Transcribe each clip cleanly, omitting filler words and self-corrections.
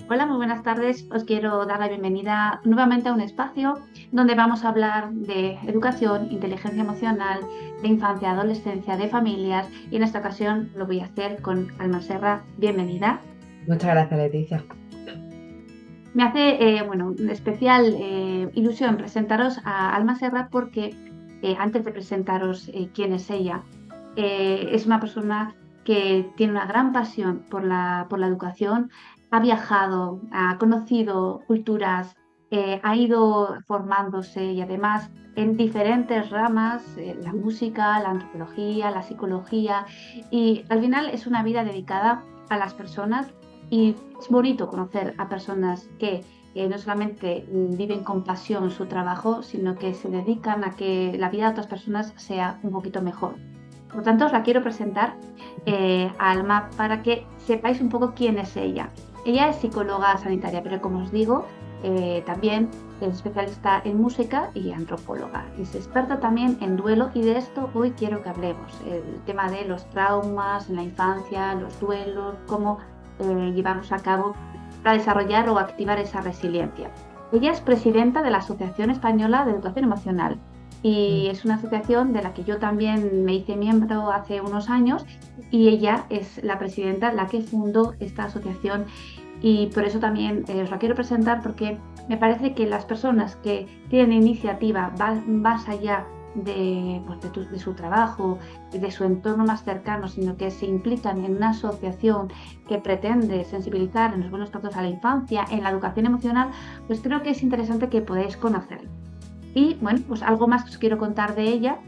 Hola, muy buenas tardes. Os quiero dar la bienvenida nuevamente a un espacio donde vamos a hablar de educación, inteligencia emocional, de infancia, adolescencia, de familias y en esta ocasión lo voy a hacer con Alma Serra. Bienvenida. Muchas gracias, Leticia. Me hace una especial ilusión presentaros a Alma Serra porque antes de presentaros quién es ella, es una persona que tiene una gran pasión por la educación, ha viajado, ha conocido culturas, ha ido formándose y además en diferentes ramas, la música, la antropología, la psicología, y al final es una vida dedicada a las personas y es bonito conocer a personas que no solamente viven con pasión su trabajo, sino que se dedican a que la vida de otras personas sea un poquito mejor. Por lo tanto, os la quiero presentar a Alma para que sepáis un poco quién es ella. Ella es psicóloga sanitaria, pero como os digo, también es especialista en música y antropóloga. Es experta también en duelo y de esto hoy quiero que hablemos. El tema de los traumas en la infancia, los duelos, cómo llevarlos a cabo para desarrollar o activar esa resiliencia. Ella es presidenta de la Asociación Española de Educación Emocional y Mm. es una asociación de la que yo también me hice miembro hace unos años y ella es la presidenta, la que fundó esta asociación y por eso también os la quiero presentar porque me parece que las personas que tienen iniciativa más allá de su trabajo, de su entorno más cercano, sino que se implican en una asociación que pretende sensibilizar en los buenos tratos a la infancia, en la educación emocional, pues creo que es interesante que podáis conocerla. Y bueno, pues algo más que os quiero contar de ella.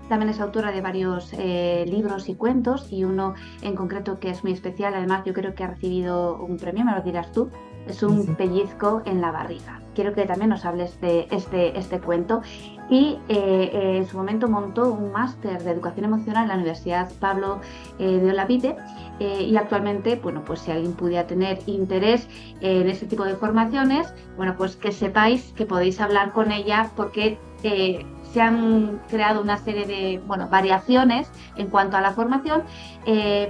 También es autora de varios libros y cuentos y uno en concreto que es muy especial, además yo creo que ha recibido un premio, me lo dirás tú, es Sí, un sí. pellizco en la barriga. Quiero que también nos hables de este cuento y en su momento montó un máster de educación emocional en la Universidad Pablo de Olavide y actualmente, bueno, pues si alguien pudiera tener interés en este tipo de formaciones, bueno, pues que sepáis que podéis hablar con ella porque se han creado una serie de variaciones en cuanto a la formación,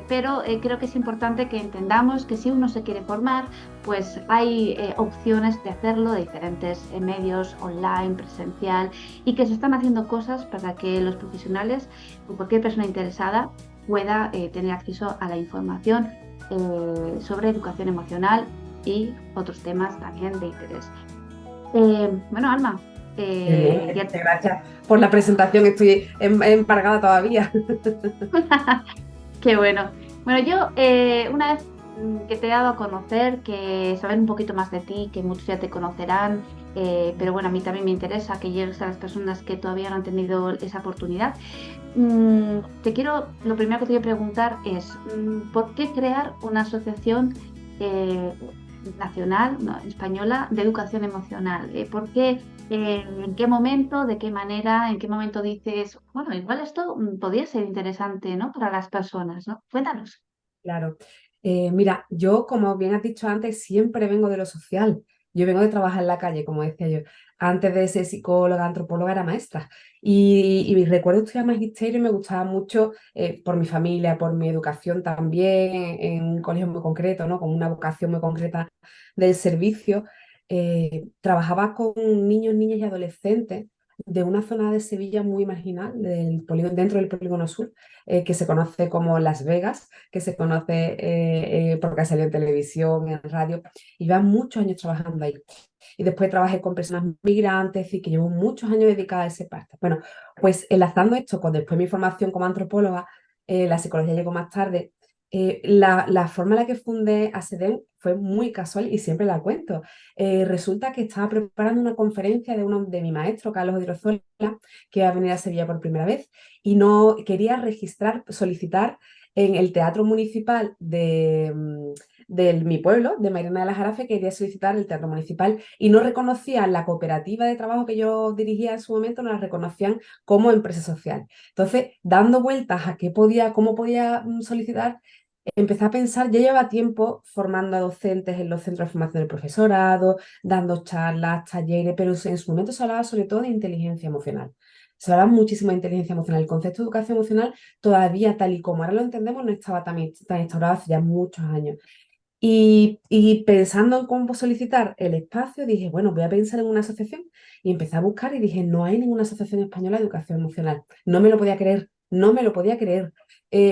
pero creo que es importante que entendamos que si uno se quiere formar, pues hay opciones de hacerlo de diferentes medios, online, presencial, y que se están haciendo cosas para que los profesionales o cualquier persona interesada pueda tener acceso a la información sobre educación emocional y otros temas también de interés. Bueno, Alma, Qué bien, ya Leticia, gracias por la presentación. Estoy embargada todavía. qué bueno. Bueno, yo una vez que te he dado a conocer, que saber un poquito más de ti, que muchos ya te conocerán, pero bueno, a mí también me interesa que llegues a las personas que todavía no han tenido esa oportunidad. Lo primero que te quiero preguntar es, ¿por qué crear una asociación eh, nacional, no, española, de educación emocional? ¿Por qué? ¿En qué momento? ¿De qué manera? ¿En qué momento dices, bueno, igual esto podría ser interesante, ¿no? Para las personas, ¿no? Cuéntanos. Claro. Mira, yo, como bien has dicho antes, siempre vengo de lo social. Yo vengo de trabajar en la calle, como decía yo. Antes de ser psicóloga, antropóloga, era maestra. Y recuerdo estudiar magisterio y me gustaba mucho por mi familia, por mi educación también, en un colegio muy concreto, ¿no? Con una vocación muy concreta del servicio. Trabajaba con niños, niñas y adolescentes de una zona de Sevilla muy marginal, dentro del Polígono Sur, que se conoce como Las Vegas, que se conoce porque ha salido en televisión, en radio, y llevan muchos años trabajando ahí. Y después trabajé con personas migrantes, es decir, que llevo muchos años dedicada a ese parte. Bueno, pues enlazando esto con después mi formación como antropóloga, la psicología llegó más tarde. La forma en la que fundé ASEDEN fue muy casual y siempre la cuento. Resulta que estaba preparando una conferencia de uno de mi maestro, Carlos Odriozola, que iba a venir a Sevilla por primera vez, y no quería registrar, solicitar en el Teatro Municipal de mi pueblo, de Mairena de la Jarafe, quería solicitar el Teatro Municipal y no reconocían la cooperativa de trabajo que yo dirigía en su momento, no la reconocían como empresa social. Entonces, dando vueltas a cómo podía solicitar, empecé a pensar, ya lleva tiempo formando a docentes en los centros de formación del profesorado, dando charlas, talleres, pero en su momento se hablaba sobre todo de inteligencia emocional. Se hablaba muchísimo de inteligencia emocional. El concepto de educación emocional todavía, tal y como ahora lo entendemos, no estaba tan instaurado hace ya muchos años. Y pensando en cómo solicitar el espacio, dije, bueno, voy a pensar en una asociación. Y empecé a buscar y dije, no hay ninguna asociación española de educación emocional. No me lo podía creer, no me lo podía creer.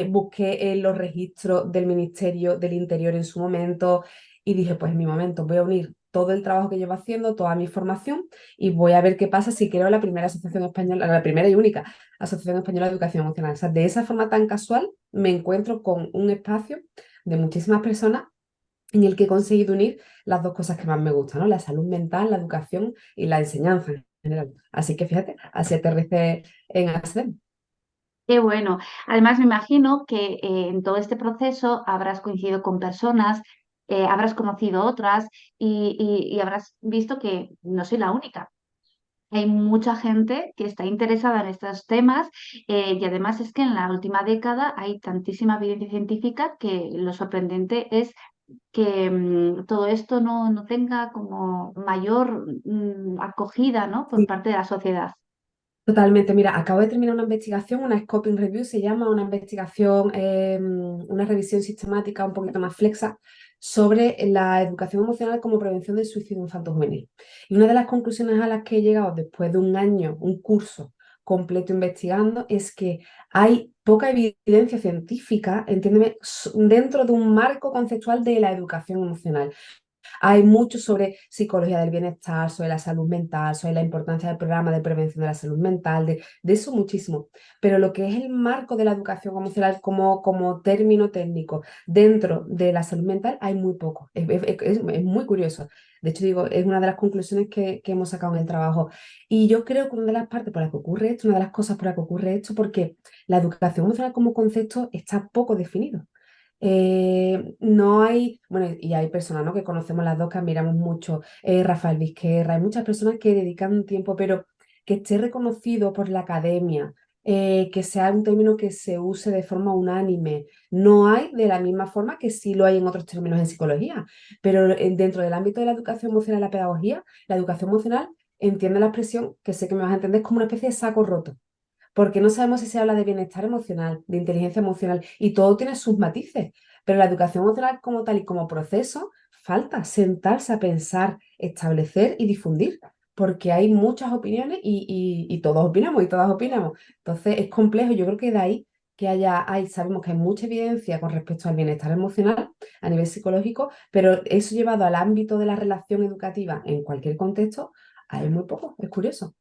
Busqué en los registros del Ministerio del Interior en su momento y dije, pues en mi momento voy a unir todo el trabajo que llevo haciendo, toda mi formación y voy a ver qué pasa si creo la primera asociación española, la primera y única asociación española de educación emocional. O sea, de esa forma tan casual me encuentro con un espacio de muchísimas personas en el que he conseguido unir las dos cosas que más me gustan, ¿no? La salud mental, la educación y la enseñanza en general. Así que fíjate, así aterricé en ASDEM. Qué bueno. Además, me imagino que en todo este proceso habrás coincidido con personas, habrás conocido otras y habrás visto que no soy la única. Hay mucha gente que está interesada en estos temas y además es que en la última década hay tantísima evidencia científica que lo sorprendente es que todo esto no tenga como mayor acogida, ¿no? por Sí, parte de la sociedad. totalmente. Mira, acabo de terminar una investigación, una scoping review, se llama una investigación, una revisión sistemática un poquito más flexa sobre la educación emocional como prevención del suicidio infanto-juvenil. Y una de las conclusiones a las que he llegado después de un año, un curso completo investigando, es que hay poca evidencia científica, entiéndeme, dentro de un marco conceptual de la educación emocional. Hay mucho sobre psicología del bienestar, sobre la salud mental, sobre la importancia del programa de prevención de la salud mental, de eso muchísimo. Pero lo que es el marco de la educación emocional como término técnico dentro de la salud mental hay muy poco. Es muy curioso. De hecho, digo, es una de las conclusiones que hemos sacado en el trabajo. Y yo creo que una de las partes por las que ocurre esto, una de las cosas por las que ocurre esto, porque la educación emocional como concepto está poco definido. No hay, bueno, y hay personas, ¿no? que conocemos las dos, que admiramos mucho, Rafael Vizquerra, hay muchas personas que dedican un tiempo, pero que esté reconocido por la academia, que sea un término que se use de forma unánime. No hay de la misma forma que sí lo hay en otros términos en psicología, pero dentro del ámbito de la educación emocional y la pedagogía, la educación emocional entiende la expresión, que sé que me vas a entender, como una especie de saco roto porque no sabemos si se habla de bienestar emocional, de inteligencia emocional, y todo tiene sus matices, pero la educación emocional como tal y como proceso, falta sentarse a pensar, establecer y difundir, porque hay muchas opiniones y todos opinamos y todas opinamos. Entonces es complejo, yo creo que de ahí que sabemos que hay mucha evidencia con respecto al bienestar emocional a nivel psicológico, pero eso llevado al ámbito de la relación educativa en cualquier contexto, hay muy poco, es curioso.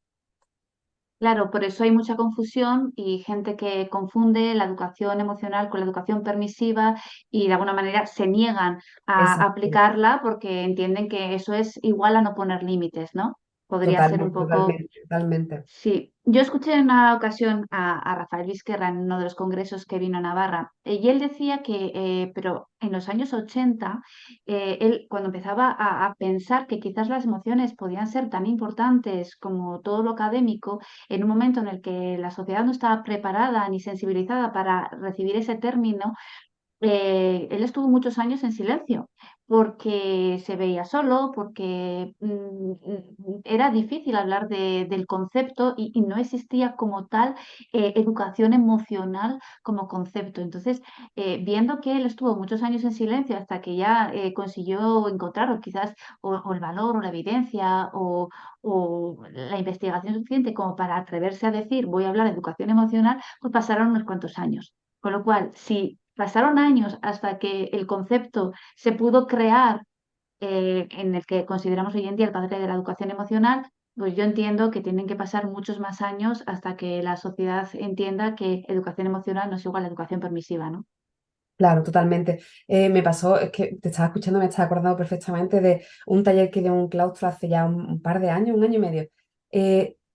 Claro, por eso hay mucha confusión y gente que confunde la educación emocional con la educación permisiva y de alguna manera se niegan a Exacto. aplicarla porque entienden que eso es igual a no poner límites, ¿no? Podría ser un Totalmente, poco. totalmente, totalmente. Sí, yo escuché en una ocasión a Rafael Vizquerra en uno de los congresos que vino a Navarra y él decía que, pero en los años 80, él cuando empezaba a pensar que quizás las emociones podían ser tan importantes como todo lo académico, en un momento en el que la sociedad no estaba preparada ni sensibilizada para recibir ese término, él estuvo muchos años en silencio porque se veía solo, porque era difícil hablar del concepto y no existía como tal educación emocional como concepto. Entonces, viendo que él estuvo muchos años en silencio hasta que ya consiguió encontrar o quizás o el valor o la evidencia o la investigación suficiente como para atreverse a decir voy a hablar de educación emocional, pues pasaron unos cuantos años. Con lo cual, si pasaron años hasta que el concepto se pudo crear en el que consideramos hoy en día el padre de la educación emocional, pues yo entiendo que tienen que pasar muchos más años hasta que la sociedad entienda que educación emocional no es igual a educación permisiva, ¿no? Claro, totalmente. Me pasó, es que te estaba escuchando, me estaba acordando perfectamente de un taller que dio un claustro hace ya un par de años, un año y medio.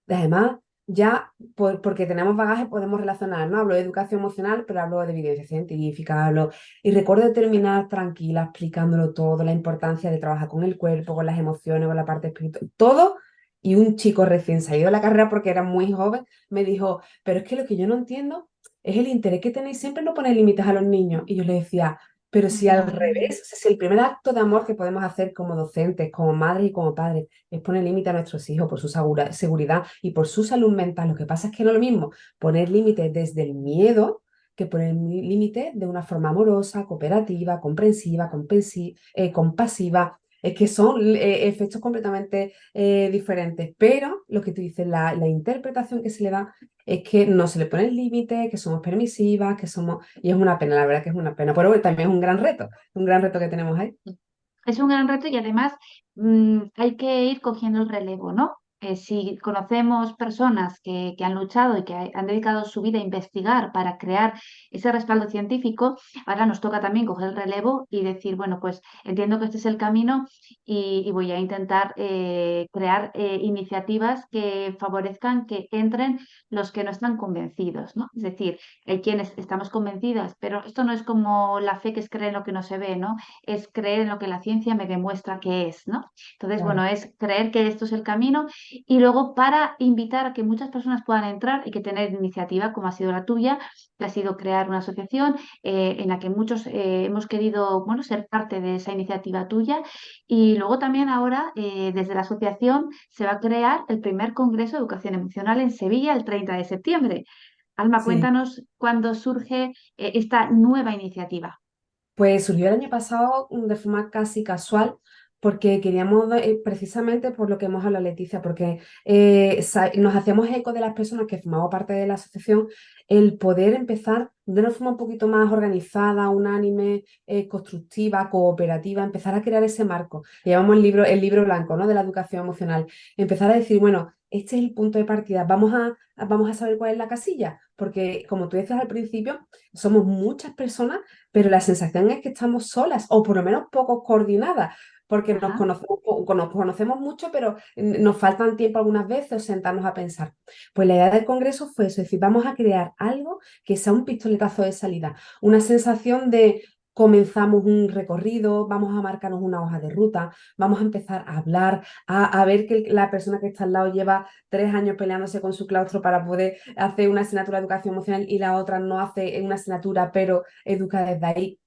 Además, ya porque tenemos bagaje podemos relacionar, ¿no? Hablo de educación emocional, pero hablo de evidencia científica, hablo. Y recuerdo terminar tranquila, explicándolo todo, la importancia de trabajar con el cuerpo, con las emociones, con la parte espiritual, todo. Y un chico recién salido de la carrera, porque era muy joven, me dijo, pero es que lo que yo no entiendo es el interés que tenéis siempre en no poner límites a los niños. Y yo le decía, pero si al revés, o sea, si el primer acto de amor que podemos hacer como docentes, como madres y como padres, es poner límites a nuestros hijos por su seguridad y por su salud mental, lo que pasa es que no es lo mismo poner límites desde el miedo que poner límite de una forma amorosa, cooperativa, comprensiva, compasiva. Es que son efectos completamente diferentes, pero lo que tú dices, la interpretación que se le da es que no se le pone el límite, que somos permisivas, que somos... Y es una pena, la verdad que es una pena, pero también es un gran reto que tenemos ahí. Es un gran reto y además hay que ir cogiendo el relevo, ¿no? Si conocemos personas que han luchado y que han dedicado su vida a investigar para crear ese respaldo científico, ahora nos toca también coger el relevo y decir, bueno, pues entiendo que este es el camino y voy a intentar crear iniciativas que favorezcan que entren los que no están convencidos, ¿no? Es decir, hay quienes estamos convencidas, pero esto no es como la fe que es creer en lo que no se ve, ¿no? Es creer en lo que la ciencia me demuestra que es, ¿no? Entonces, bueno, Claro, es creer que esto es el camino y luego para invitar a que muchas personas puedan entrar hay que tener iniciativa como ha sido la tuya, que ha sido crear una asociación en la que muchos hemos querido, bueno, ser parte de esa iniciativa tuya y luego también ahora desde la asociación se va a crear el primer Congreso de Educación Emocional en Sevilla el 30 de septiembre. Alma, sí. cuéntanos cuándo surge esta nueva iniciativa. Pues surgió el año pasado de forma casi casual, porque queríamos, precisamente por lo que hemos hablado, Leticia, porque nos hacíamos eco de las personas que formamos parte de la asociación, el poder empezar de una forma un poquito más organizada, unánime, constructiva, cooperativa, empezar a crear ese marco. Llevamos el libro blanco, ¿no? De la educación emocional. Empezar a decir, bueno, este es el punto de partida, vamos a saber cuál es la casilla, porque como tú decías al principio, somos muchas personas pero la sensación es que estamos solas o por lo menos poco coordinadas, porque Ajá. nos conocemos mucho, pero nos faltan tiempo algunas veces o sentarnos a pensar. Pues la idea del Congreso fue eso, es decir, vamos a crear algo que sea un pistoletazo de salida, una sensación de... Comenzamos un recorrido, vamos a marcarnos una hoja de ruta, vamos a empezar a hablar, a ver que la persona que está al lado lleva 3 años peleándose con su claustro para poder hacer una asignatura de educación emocional y la otra no hace una asignatura, pero educa desde ahí.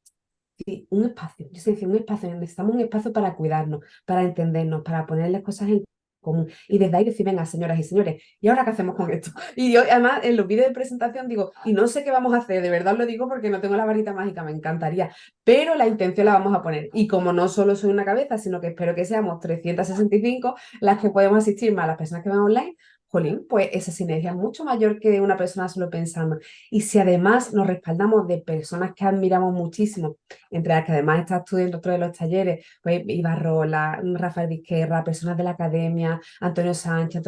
Sí, un espacio, yo sé decir, un espacio, necesitamos un espacio para cuidarnos, para entendernos, para poner las cosas en común. Y desde ahí decir, venga, señoras y señores, ¿y ahora qué hacemos con esto? Y yo además en los vídeos de presentación digo, y no sé qué vamos a hacer, de verdad lo digo porque no tengo la varita mágica, me encantaría, pero la intención la vamos a poner. Y como no solo soy una cabeza, sino que espero que seamos 365 las que podemos asistir, más las personas que van online, jolín, pues esa sinergia es mucho mayor que una persona solo pensando. Y si además nos respaldamos de personas que admiramos muchísimo, entre las que además estás tú dentro de los talleres, pues Ibarrola, Rafael Vizquerra, personas de la academia, Antonio Sánchez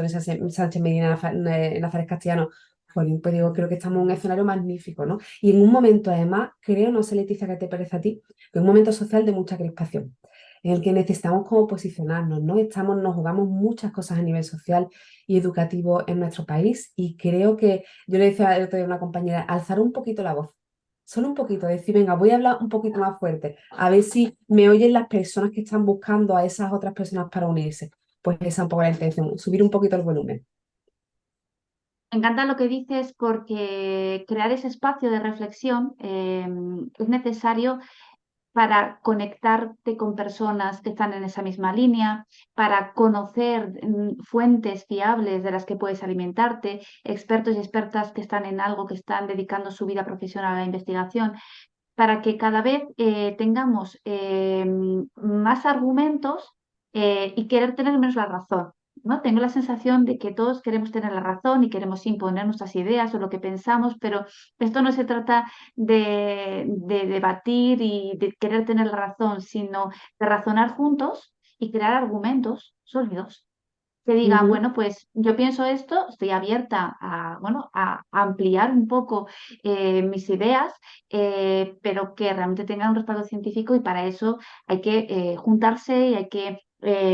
Medina, Nazares Castellano. Jolín, pues digo, creo que estamos en un escenario magnífico, ¿no? Y en un momento, además, creo, no sé, Leticia, qué te parece a ti, que es un momento social de mucha crispación, en el que necesitamos como posicionarnos, ¿no? Nos jugamos muchas cosas a nivel social y educativo en nuestro país y creo que, yo le decía el otro día a una compañera, alzar un poquito la voz, solo un poquito, decir, venga, voy a hablar un poquito más fuerte, a ver si me oyen las personas que están buscando a esas otras personas para unirse. Pues esa es un poco la intención, subir un poquito el volumen. Me encanta lo que dices porque crear ese espacio de reflexión es necesario para conectarte con personas que están en esa misma línea, para conocer fuentes fiables de las que puedes alimentarte, expertos y expertas que están en algo, que están dedicando su vida profesional a la investigación, para que cada vez tengamos más argumentos y querer tener menos la razón. ¿No? Tengo la sensación de que todos queremos tener la razón y queremos imponer nuestras ideas o lo que pensamos, pero esto no se trata de debatir y de querer tener la razón, sino de razonar juntos y crear argumentos sólidos que digan, Ujú. bueno, pues yo pienso esto, estoy abierta a, bueno, a ampliar un poco mis ideas, pero que realmente tengan un respaldo científico y para eso hay que juntarse y hay que,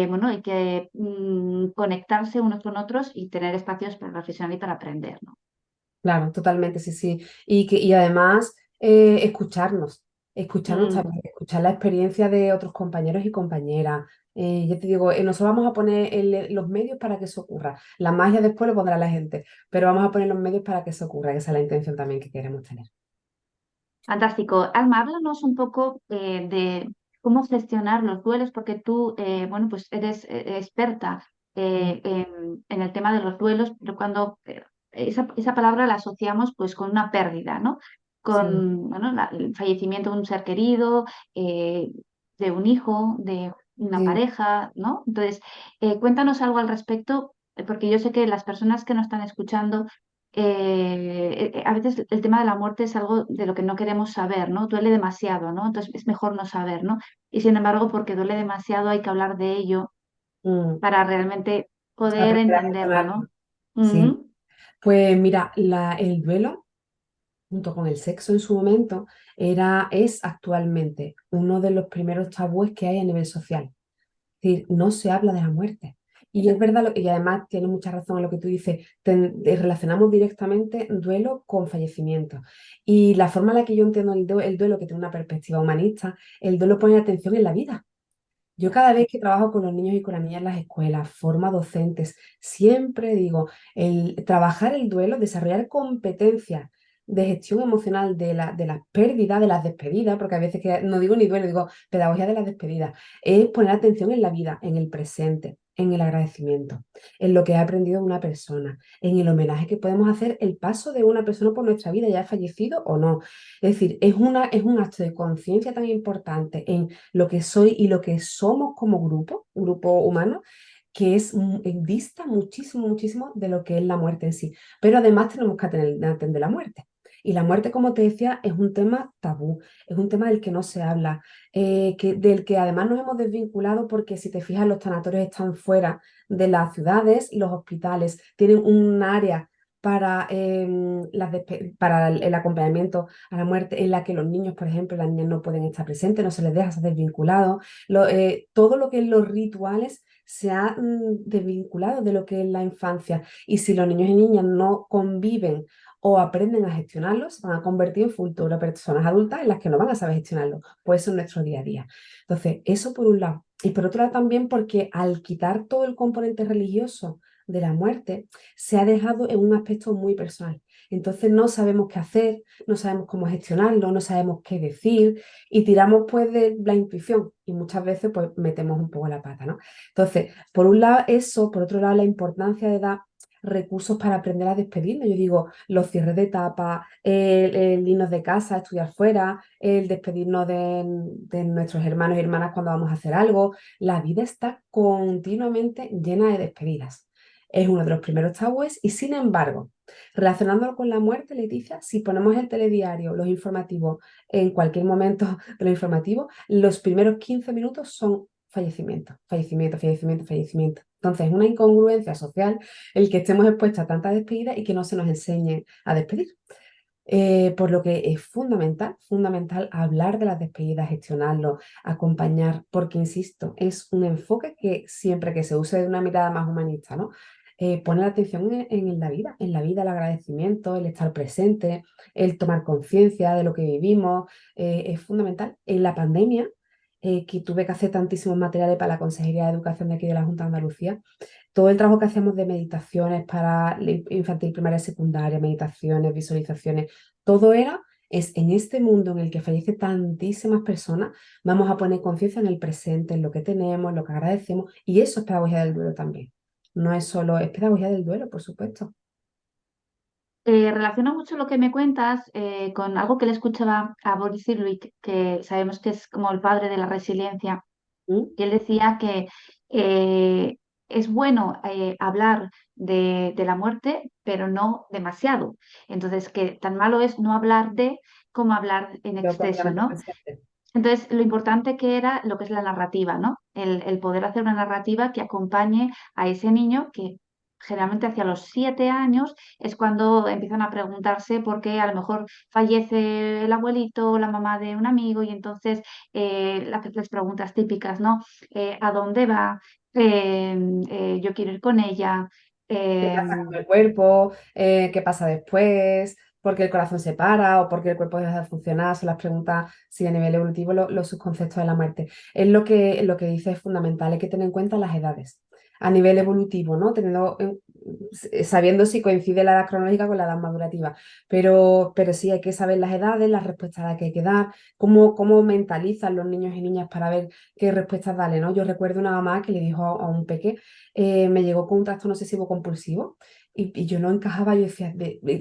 bueno, hay que conectarse unos con otros y tener espacios para reflexionar y para aprender, ¿no? Claro, totalmente, sí, sí. Y además, escucharnos Mm. también, escuchar la experiencia de otros compañeros y compañeras. Ya te digo, nosotros vamos a poner los medios para que eso ocurra. La magia después lo pondrá la gente, pero vamos a poner los medios para que eso ocurra, que esa es la intención también que queremos tener. Fantástico. Alma, háblanos un poco de cómo gestionar los duelos, porque tú, bueno, pues eres experta Mm. en el tema de los duelos, pero cuando esa palabra la asociamos pues con una pérdida, ¿no? sí, con bueno, el fallecimiento de un ser querido, de un hijo, de una sí. pareja, ¿no? Entonces, cuéntanos algo al respecto, porque yo sé que las personas que nos están escuchando, a veces el tema de la muerte es algo de lo que no queremos saber, ¿no? Duele demasiado, ¿no? Entonces es mejor no saber, ¿no? Y sin embargo, porque duele demasiado, hay que hablar de ello Mm, para realmente poder aprender a entenderlo, gestionarlo. ¿no? Sí. Ujú. Pues mira, el duelo, junto con el sexo en su momento, es actualmente uno de los primeros tabúes que hay a nivel social. Es decir, no se habla de la muerte. Y es verdad, y además tiene mucha razón en lo que tú dices, relacionamos directamente duelo con fallecimiento. Y la forma en la que yo entiendo el duelo, que tiene una perspectiva humanista, el duelo pone atención en la vida. Yo cada vez que trabajo con los niños y con las niñas en las escuelas, forma docentes, siempre digo, el trabajar el duelo, desarrollar competencias de gestión emocional de las pérdidas, de las despedidas, porque a veces que no digo ni duelo, digo pedagogía de las despedidas, es poner atención en la vida, en el presente, en el agradecimiento, en lo que ha aprendido una persona, en el homenaje que podemos hacer, el paso de una persona por nuestra vida, ya ha fallecido o no. Es decir, es un acto de conciencia tan importante en lo que soy y lo que somos como grupo, un grupo humano, que dista muchísimo, muchísimo de lo que es la muerte en sí. Pero además tenemos que atender la muerte. Y la muerte, como te decía, es un tema tabú, es un tema del que no se habla, del que además nos hemos desvinculado porque si te fijas, los tanatorios están fuera de las ciudades, los hospitales tienen un área para, para el acompañamiento a la muerte, en la que los niños, por ejemplo, las niñas no pueden estar presentes, no se les deja, se ha desvinculado. Todo lo que es los rituales se ha desvinculado de lo que es la infancia. Y si los niños y niñas no conviven o aprenden a gestionarlos, se van a convertir en futuras personas adultas en las que no van a saber gestionarlo. Pues eso es nuestro día a día. Entonces, eso por un lado. Y por otro lado también porque al quitar todo el componente religioso de la muerte, se ha dejado en un aspecto muy personal. Entonces no sabemos qué hacer, no sabemos cómo gestionarlo, no sabemos qué decir y tiramos pues de la intuición y muchas veces pues metemos un poco la pata, ¿no? Entonces, por un lado eso, por otro lado la importancia de dar recursos para aprender a despedirnos. Yo digo, los cierres de etapa, el irnos de casa, estudiar fuera, el despedirnos de nuestros hermanos y hermanas cuando vamos a hacer algo. La vida está continuamente llena de despedidas. Es uno de los primeros tabúes y sin embargo, relacionándolo con la muerte, Leticia, si ponemos el telediario, los informativos, en cualquier momento de los informativos, los primeros 15 minutos son fallecimiento, fallecimiento, fallecimiento, fallecimiento. Entonces, es una incongruencia social el que estemos expuestos a tanta despedida y que no se nos enseñe a despedir. Por lo que es fundamental, fundamental hablar de las despedidas, gestionarlo, acompañar, porque insisto, es un enfoque que siempre que se use de una mirada más humanista, ¿no? Pone la atención en la vida, el agradecimiento, el estar presente, el tomar conciencia de lo que vivimos, es fundamental. En la pandemia, que tuve que hacer tantísimos materiales para la Consejería de Educación de aquí de la Junta de Andalucía, todo el trabajo que hacemos de meditaciones para infantil, primaria, secundaria, meditaciones, visualizaciones, todo es en este mundo en el que fallecen tantísimas personas, vamos a poner conciencia en el presente, en lo que tenemos, en lo que agradecemos, y eso es pedagogía del duelo también. No es solo, es pedagogía del duelo, por supuesto. Relaciono mucho lo que me cuentas con algo que le escuchaba a Boris Cyrulnik, que sabemos que es como el padre de la resiliencia, ¿Mm? y él decía que eh, es bueno hablar de la muerte, pero no demasiado. Entonces, que tan malo es no hablar de como hablar en Lo exceso, completamente ¿no? presente. Entonces, lo importante que era lo que es la narrativa, ¿no? El poder hacer una narrativa que acompañe a ese niño que generalmente hacia los 7 años es cuando empiezan a preguntarse por qué a lo mejor fallece el abuelito o la mamá de un amigo y entonces las preguntas típicas, ¿no? ¿A dónde va? Yo quiero ir con ella. ¿Qué eh, pasa con el cuerpo? ¿Qué pasa después? ¿Por qué el corazón se para? ¿O por qué el cuerpo deja de funcionar? Son las preguntas, sí, a nivel evolutivo, los subconceptos de la muerte. Es lo que dice es fundamental, hay que tener en cuenta las edades. A nivel evolutivo, ¿no? Sabiendo si coincide la edad cronológica con la edad madurativa. Pero sí hay que saber las edades, las respuestas a las que hay que dar, cómo mentalizan los niños y niñas para ver qué respuestas darle, ¿no? Yo recuerdo una mamá que le dijo a un peque me llegó con un trastorno obsesivo compulsivo y yo no encajaba, yo decía,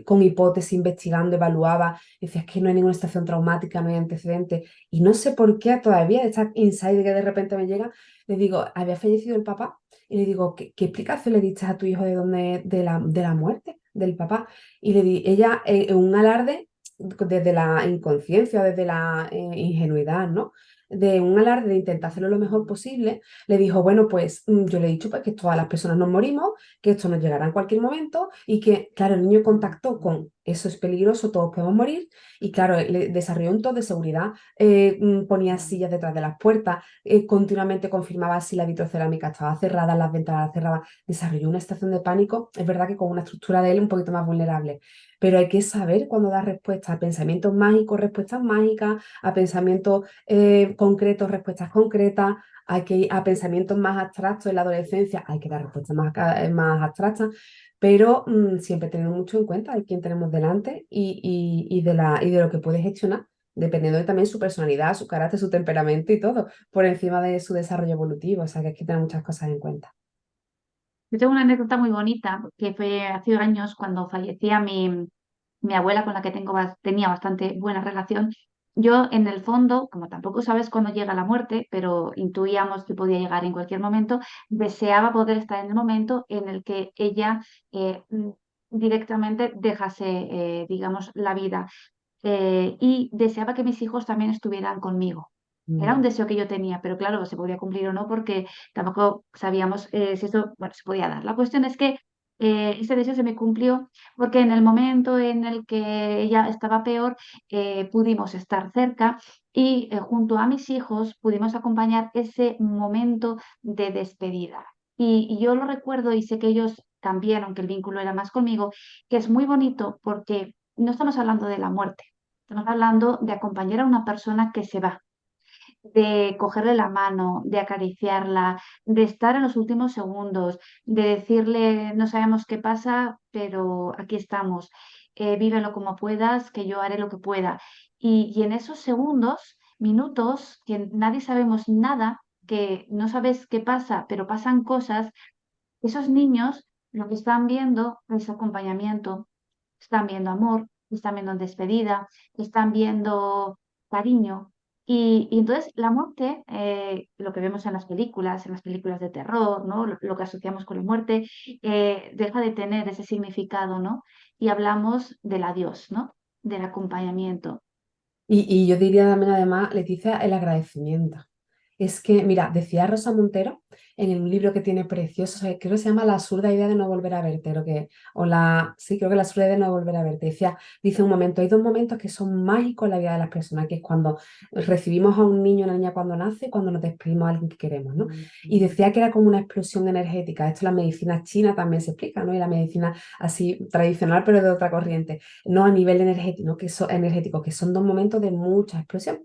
con hipótesis, investigando, evaluaba, decía, es que no hay ninguna situación traumática, no hay antecedentes, y no sé por qué todavía, esta insight que de repente me llega, le digo, había fallecido el papá, y le digo, ¿qué explicación le diste a tu hijo de la muerte del papá? Y le di, ella, en un alarde, desde la inconsciencia, desde la ingenuidad, ¿no? De un alarde de intentar hacerlo lo mejor posible, le dijo, bueno, pues yo le he dicho pues, que todas las personas nos morimos, que esto nos llegará en cualquier momento y que, claro, el niño contactó con eso es peligroso, todos podemos morir y, claro, le desarrolló un todo de seguridad, ponía sillas detrás de las puertas, continuamente confirmaba si la vitrocerámica estaba cerrada, las ventanas cerradas, desarrolló una estación de pánico, es verdad que con una estructura de él un poquito más vulnerable, pero hay que saber cuándo dar respuesta a pensamientos mágicos, respuestas mágicas, a pensamientos concretos, respuestas concretas, a pensamientos más abstractos en la adolescencia, hay que dar respuestas más abstractas, pero siempre teniendo mucho en cuenta de quién tenemos delante y de lo que puede gestionar, dependiendo de también su personalidad, su carácter, su temperamento y todo, por encima de su desarrollo evolutivo. O sea que hay que tener muchas cosas en cuenta. Yo tengo una anécdota muy bonita, que fue hace años cuando fallecía mi abuela, con la que tenía bastante buena relación. Yo, en el fondo, como tampoco sabes cuándo llega la muerte, pero intuíamos que podía llegar en cualquier momento, deseaba poder estar en el momento en el que ella directamente dejase, digamos, la vida. Y deseaba que mis hijos también estuvieran conmigo. Era un Mm. deseo que yo tenía, pero claro, se podía cumplir o no porque tampoco sabíamos si eso, bueno, se podía dar. La cuestión es que ese deseo se me cumplió porque en el momento en el que ella estaba peor, pudimos estar cerca y junto a mis hijos pudimos acompañar ese momento de despedida. Y yo lo recuerdo y sé que ellos también, aunque el vínculo era más conmigo, que es muy bonito porque no estamos hablando de la muerte, estamos hablando de acompañar a una persona que se va, de cogerle la mano, de acariciarla, de estar en los últimos segundos, de decirle, no sabemos qué pasa, pero aquí estamos, vívelo como puedas, que yo haré lo que pueda. Y en esos segundos, minutos, que nadie sabemos nada, que no sabes qué pasa, pero pasan cosas, esos niños lo que están viendo es acompañamiento, están viendo amor, están viendo despedida, están viendo cariño. Y entonces la muerte, lo que vemos en las películas de terror, ¿no? Lo que asociamos con la muerte, deja de tener ese significado, ¿no? Y hablamos del adiós, ¿no? Del acompañamiento. Y yo diría también, además, Leticia, el agradecimiento. Es que, mira, decía Rosa Montero en un libro que tiene precioso, creo que se llama La absurda idea de no volver a verte, sí, creo que La absurda idea de no volver a verte. Dice un momento, hay dos momentos que son mágicos en la vida de las personas, que es cuando recibimos a un niño o una niña cuando nace y cuando nos despedimos a alguien que queremos, ¿no? Y decía que era como una explosión energética. Esto en la medicina china también se explica, ¿no? Y la medicina así tradicional, pero de otra corriente, no a nivel energético, ¿no? Energético, que son dos momentos de mucha explosión.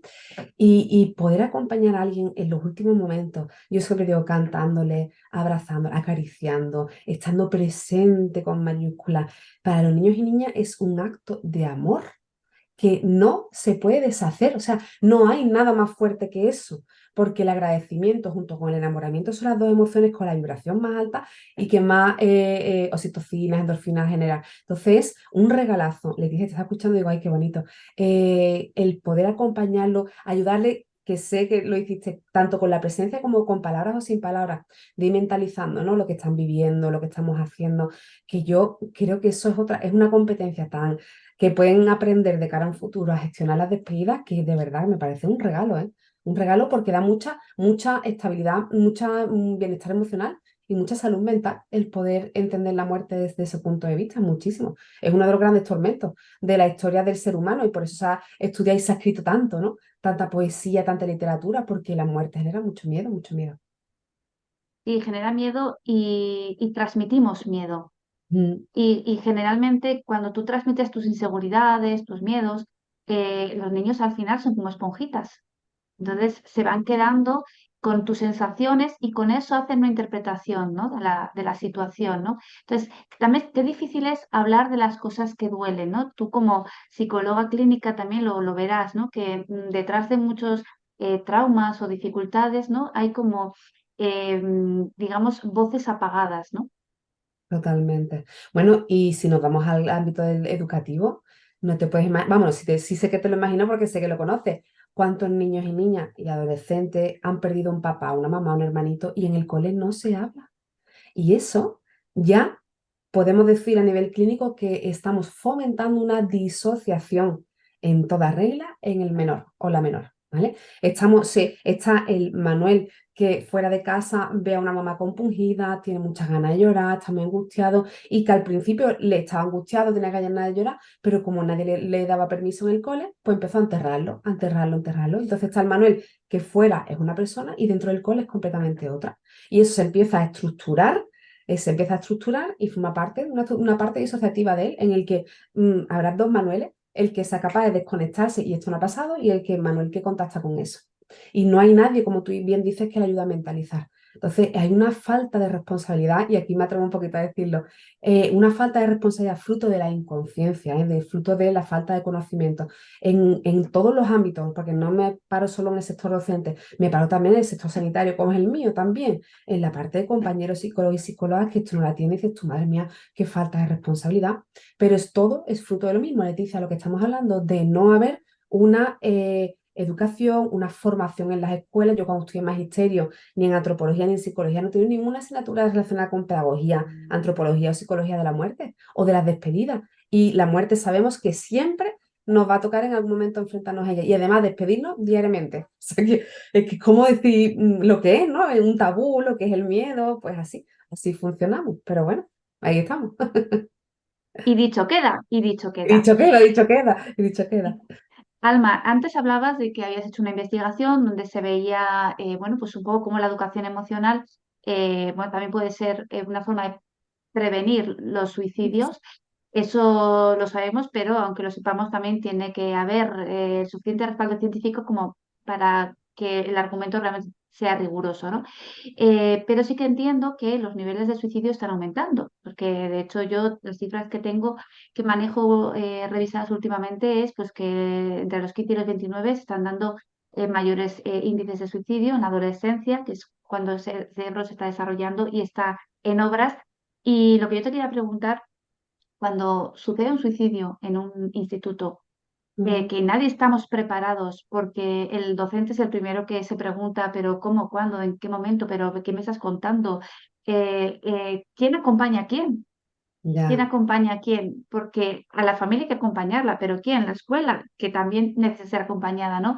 Y poder acompañar a alguien en los últimos momentos, yo siempre digo cantándole, abrazando, acariciando, estando presente con mayúsculas, para los niños y niñas es un acto de amor que no se puede deshacer, o sea, no hay nada más fuerte que eso, porque el agradecimiento junto con el enamoramiento son las dos emociones con la vibración más alta y que más oxitocinas, endorfinas generan. Entonces, un regalazo, le dije, te está escuchando y digo, ay, qué bonito, el poder acompañarlo, ayudarle, que sé que lo hiciste tanto con la presencia como con palabras o sin palabras, de ir mentalizando, ¿no? Lo que están viviendo, lo que estamos haciendo, que yo creo que eso es una competencia tan que pueden aprender de cara a un futuro a gestionar las despedidas, que de verdad me parece un regalo, ¿eh? Un regalo porque da mucha estabilidad, mucha bienestar emocional y mucha salud mental el poder entender la muerte desde ese punto de vista, muchísimo. Es uno de los grandes tormentos de la historia del ser humano y por eso se ha estudiado y se ha escrito tanto, ¿no? Tanta poesía, tanta literatura, porque la muerte genera mucho miedo, mucho miedo. Y genera miedo y transmitimos miedo. Mm. Y generalmente cuando tú transmites tus inseguridades, tus miedos, los niños al final son como esponjitas. Entonces se van quedando con tus sensaciones y con eso hacen una interpretación, ¿no? De la situación, ¿no? Entonces, también qué difícil es hablar de las cosas que duelen, ¿no? Tú como psicóloga clínica también lo verás, ¿no? Que detrás de muchos traumas o dificultades, ¿no? Hay como, digamos, voces apagadas, ¿no? Totalmente. Bueno, y si nos vamos al ámbito educativo, no te puedes imaginar, vamos, sí sé que te lo imagino porque sé que lo conoces. ¿Cuántos niños y niñas y adolescentes han perdido un papá, una mamá, un hermanito y en el cole no se habla? Y eso ya podemos decir a nivel clínico que estamos fomentando una disociación en toda regla en el menor o la menor, ¿vale? Sí, está el Manuel que fuera de casa ve a una mamá compungida, tiene muchas ganas de llorar, está muy angustiado y que al principio le estaba angustiado, tenía ganas de llorar, pero como nadie le daba permiso en el cole, pues empezó a enterrarlo, a enterrarlo, a enterrarlo. Entonces está el Manuel que fuera es una persona y dentro del cole es completamente otra. Y eso se empieza a estructurar y forma parte de una parte disociativa de él, en el que habrá dos Manueles, el que sea capaz de desconectarse, y esto no ha pasado, y el que Manuel que contacta con eso. Y no hay nadie, como tú bien dices, que le ayude a mentalizar. Entonces, hay una falta de responsabilidad, y aquí me atrevo un poquito a decirlo, una falta de responsabilidad fruto de la inconsciencia, fruto de la falta de conocimiento en todos los ámbitos, porque no me paro solo en el sector docente, me paro también en el sector sanitario, como es el mío también, en la parte de compañeros psicólogos y psicólogas, que esto no la tiene y dices tu madre mía, qué falta de responsabilidad, pero todo es fruto de lo mismo, Leticia, lo que estamos hablando de no haber una educación, una formación en las escuelas. Yo cuando estudié magisterio, ni en antropología ni en psicología, no tuve ninguna asignatura relacionada con pedagogía, antropología o psicología de la muerte o de las despedidas. Y la muerte sabemos que siempre nos va a tocar en algún momento enfrentarnos a ella y además despedirnos diariamente. O sea que es que cómo decir lo que es, ¿no? Es un tabú, lo que es el miedo, pues así funcionamos. Pero bueno, ahí estamos. Y dicho queda, y dicho He queda. dicho queda, he dicho queda, he dicho queda. Alma, antes hablabas de que habías hecho una investigación donde se veía, bueno, pues un poco cómo la educación emocional, bueno, también puede ser una forma de prevenir los suicidios. Eso lo sabemos, pero aunque lo sepamos, también tiene que haber suficiente respaldo científico como para que el argumento realmente sea riguroso, ¿no? Pero sí que entiendo que los niveles de suicidio están aumentando, porque de hecho yo las cifras que tengo, que manejo revisadas últimamente, es pues que entre los 15 y los 29 se están dando mayores índices de suicidio en la adolescencia, que es cuando el cerebro se está desarrollando y está en obras. Y lo que yo te quería preguntar, cuando sucede un suicidio en un instituto, Ujú. que nadie estamos preparados porque el docente es el primero que se pregunta, pero ¿cómo, cuándo, en qué momento, pero qué me estás contando? ¿Quién acompaña a quién? ¿Quién Ya. acompaña a quién? Porque a la familia hay que acompañarla, pero ¿quién? La escuela, que también necesita ser acompañada, ¿no?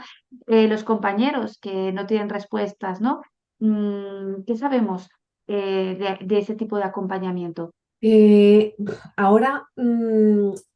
Los compañeros que no tienen respuestas, ¿no? ¿Qué sabemos de ese tipo de acompañamiento? Eh, ahora,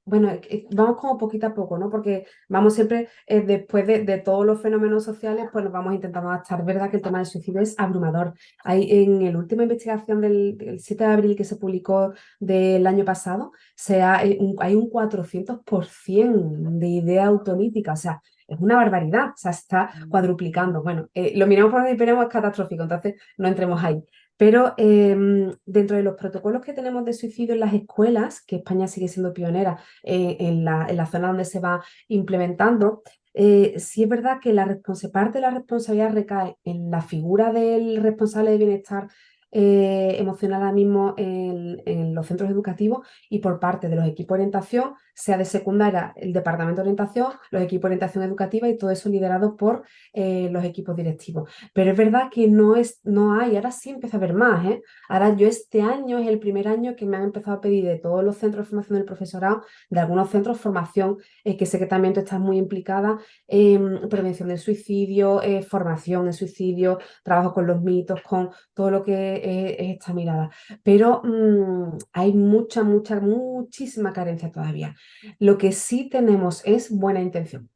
bueno, vamos como poquito a poco, ¿no? Porque vamos siempre, después de todos los fenómenos sociales, pues nos vamos intentando adaptar. Verdad que el tema del suicidio es abrumador. Hay en la última investigación del 7 de abril que se publicó del año pasado, hay un 400% de idea autolítica, o sea, es una barbaridad, o sea, se está cuadruplicando. Bueno, lo miramos por donde veremos, es catastrófico, entonces no entremos ahí. Pero dentro de los protocolos que tenemos de suicidio en las escuelas, que España sigue siendo pionera en la zona donde se va implementando, sí es verdad que parte de la responsabilidad recae en la figura del responsable de bienestar emocional ahora mismo en los centros educativos y por parte de los equipos de orientación, sea de secundaria, el departamento de orientación, los equipos de orientación educativa y todo eso liderado por los equipos directivos. Pero es verdad que no hay, ahora sí empieza a haber más, ¿eh? Ahora yo este año es el primer año que me han empezado a pedir de todos los centros de formación del profesorado, de algunos centros formación, que sé que también tú estás muy implicada, prevención del suicidio, formación en suicidio, trabajo con los mitos, con todo lo que es esta mirada. Pero hay muchísima carencia todavía. Lo que sí tenemos es buena intención.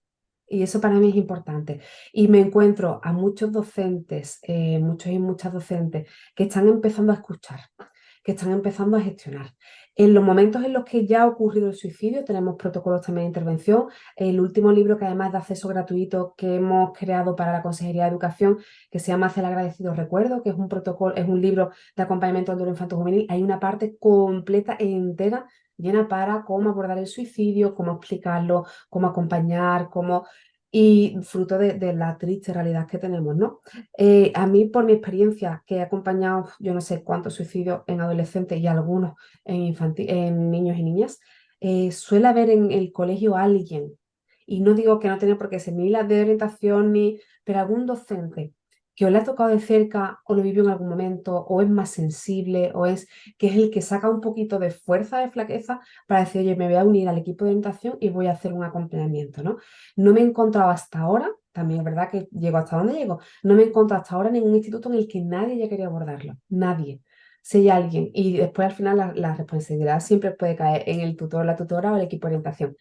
Y eso para mí es importante. Y me encuentro a muchos docentes, muchos y muchas docentes, que están empezando a escuchar, que están empezando a gestionar. En los momentos en los que ya ha ocurrido el suicidio, tenemos protocolos también de intervención. El último libro, que además es de acceso gratuito, que hemos creado para la Consejería de Educación, que se llama Hacia el agradecido recuerdo, que es un protocolo, es un libro de acompañamiento al duelo infantil juvenil. Hay una parte completa e entera llena para cómo abordar el suicidio, cómo explicarlo, cómo acompañar, cómo y fruto de la triste realidad que tenemos, ¿no? A mí, por mi experiencia, que he acompañado yo no sé cuántos suicidios en adolescentes y algunos en niños y niñas, suele haber en el colegio alguien, y no digo que no tenga por qué ser ni la de orientación, ni, pero algún docente que o le ha tocado de cerca o lo vivió en algún momento, o es más sensible, o es que es el que saca un poquito de fuerza, de flaqueza, para decir, oye, me voy a unir al equipo de orientación y voy a hacer un acompañamiento, ¿no? No me he encontrado hasta ahora, también es verdad que llego hasta donde llego, no me he encontrado hasta ahora en ningún instituto en el que nadie haya querido abordarlo, nadie. Si hay alguien, y después al final la responsabilidad siempre puede caer en el tutor, la tutora o el equipo de orientación.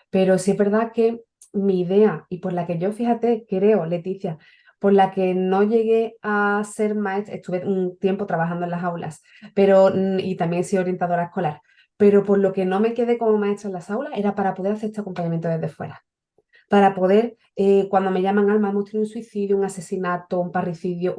Pero sí es verdad que mi idea, y por la que yo, fíjate, creo, Leticia, por la que no llegué a ser maestra, estuve un tiempo trabajando en las aulas, pero, y también he sido orientadora escolar, pero por lo que no me quedé como maestra en las aulas era para poder hacer este acompañamiento desde fuera, para poder, cuando me llaman, Alma, hemos tenido un suicidio, un asesinato, un parricidio,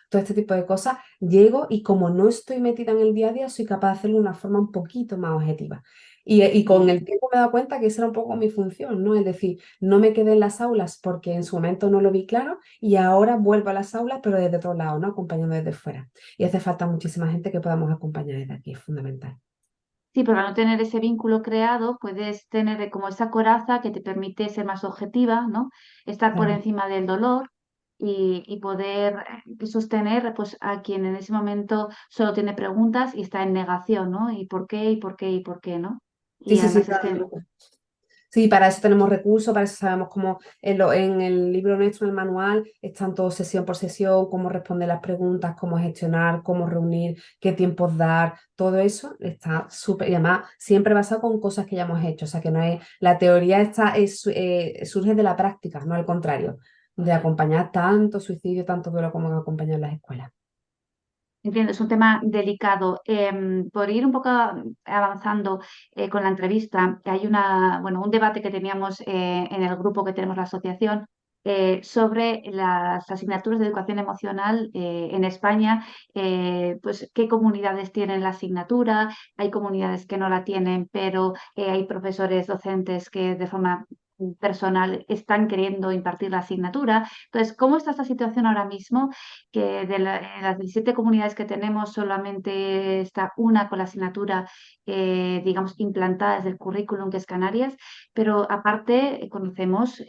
todo este tipo de cosas, llego y como no estoy metida en el día a día, soy capaz de hacerlo de una forma un poquito más objetiva. Y con el tiempo me he dado cuenta que esa era un poco mi función, ¿no? Es decir, no me quedé en las aulas porque en su momento no lo vi claro y ahora vuelvo a las aulas, pero desde otro lado, ¿no? Acompañando desde fuera. Y hace falta muchísima gente que podamos acompañar desde aquí, es fundamental. Sí, pero al no tener ese vínculo creado, puedes tener como esa coraza que te permite ser más objetiva, ¿no? Estar por Claro. encima del dolor y poder sostener pues, a quien en ese momento solo tiene preguntas y está en negación, ¿no? ¿Y por qué? ¿Y por qué? ¿Y por qué? ¿No? Sí, Y sí, sí, además es claro. que Sí, para eso tenemos recursos, para eso sabemos cómo en el libro nuestro, en el manual, están todos sesión por sesión, cómo responder las preguntas, cómo gestionar, cómo reunir, qué tiempos dar, todo eso está súper, y además siempre basado con cosas que ya hemos hecho, o sea que no es, la teoría surge de la práctica, no al contrario, de acompañar tanto suicidio, tanto duelo como han acompañado en las escuelas. entiendo, es un tema delicado. Por ir un poco avanzando con la entrevista, hay bueno, un debate que teníamos en el grupo que tenemos la asociación sobre las asignaturas de educación emocional en España, pues qué comunidades tienen la asignatura, hay comunidades que no la tienen, pero hay profesores docentes que de forma personal están queriendo impartir la asignatura. Entonces, ¿cómo está esta situación ahora mismo? Que las 17 comunidades que tenemos solamente está una con la asignatura, digamos, implantada desde el currículum, que es Canarias, pero aparte conocemos,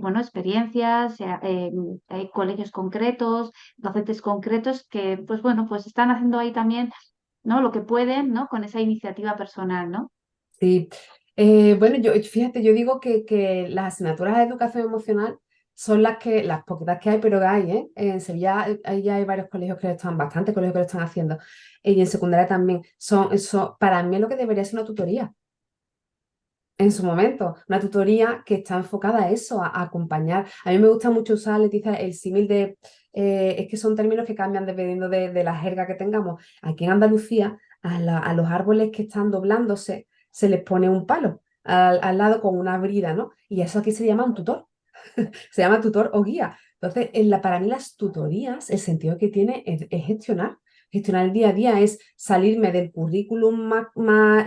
bueno, experiencias, hay colegios concretos, docentes concretos que, pues bueno, pues están haciendo ahí también, ¿no? Lo que pueden, ¿no? Con esa iniciativa personal, ¿no? Sí, bueno, yo fíjate, yo digo que las asignaturas de educación emocional son las poquitas que hay, pero hay, ¿eh? En Sevilla ahí ya hay varios colegios que lo están, bastante colegios que lo están haciendo, y en secundaria también. Para mí es lo que debería ser una tutoría en su momento, una tutoría que está enfocada a eso, a acompañar. A mí me gusta mucho usar, Leticia, el símil es que son términos que cambian dependiendo de la jerga que tengamos. Aquí en Andalucía, a los árboles que están doblándose, se les pone un palo al lado con una brida, ¿no? Y eso aquí se llama un tutor, se llama tutor o guía. Entonces, para mí las tutorías, el sentido que tiene es gestionar. Gestionar el día a día es salirme del currículum más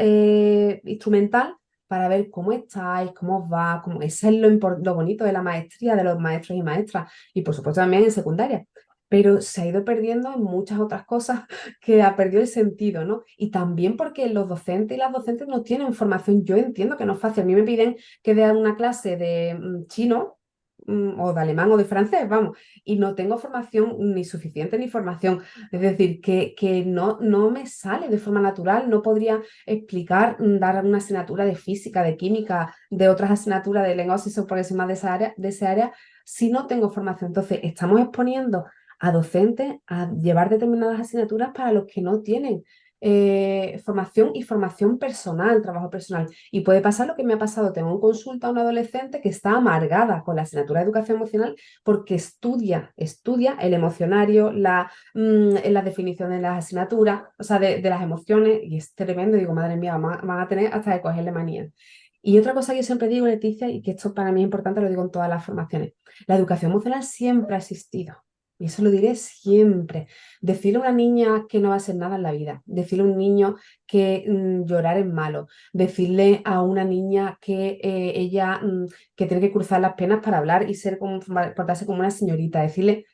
instrumental para ver cómo estáis, cómo os va, cómo, ese es lo bonito de la maestría, de los maestros y maestras, y por supuesto también en secundaria. Pero se ha ido perdiendo en muchas otras cosas que ha perdido el sentido, ¿no? Y también porque los docentes y las docentes no tienen formación. Yo entiendo que no es fácil. A mí me piden que dé una clase de chino o de alemán o de francés, vamos, y no tengo formación ni suficiente ni formación. Es decir, que no me sale de forma natural, no podría explicar, dar una asignatura de física, de química, de otras asignaturas de lengua, si son porque soy más de esa área, si no tengo formación. Entonces, estamos exponiendo a docentes a llevar determinadas asignaturas para los que no tienen formación y formación personal, trabajo personal. Y puede pasar lo que me ha pasado. Tengo en consulta a una adolescente que está amargada con la asignatura de educación emocional porque estudia el emocionario, la definición de las asignaturas, o sea, de las emociones, y es tremendo. Digo, madre mía, van a tener hasta de cogerle manía. Y otra cosa que yo siempre digo, Leticia, y que esto para mí es importante, lo digo en todas las formaciones, la educación emocional siempre ha existido. Y eso lo diré siempre. Decirle a una niña que no va a ser nada en la vida, decirle a un niño que llorar es malo, decirle a una niña que ella que tiene que cruzar las penas para hablar y ser como, portarse como una señorita, decirle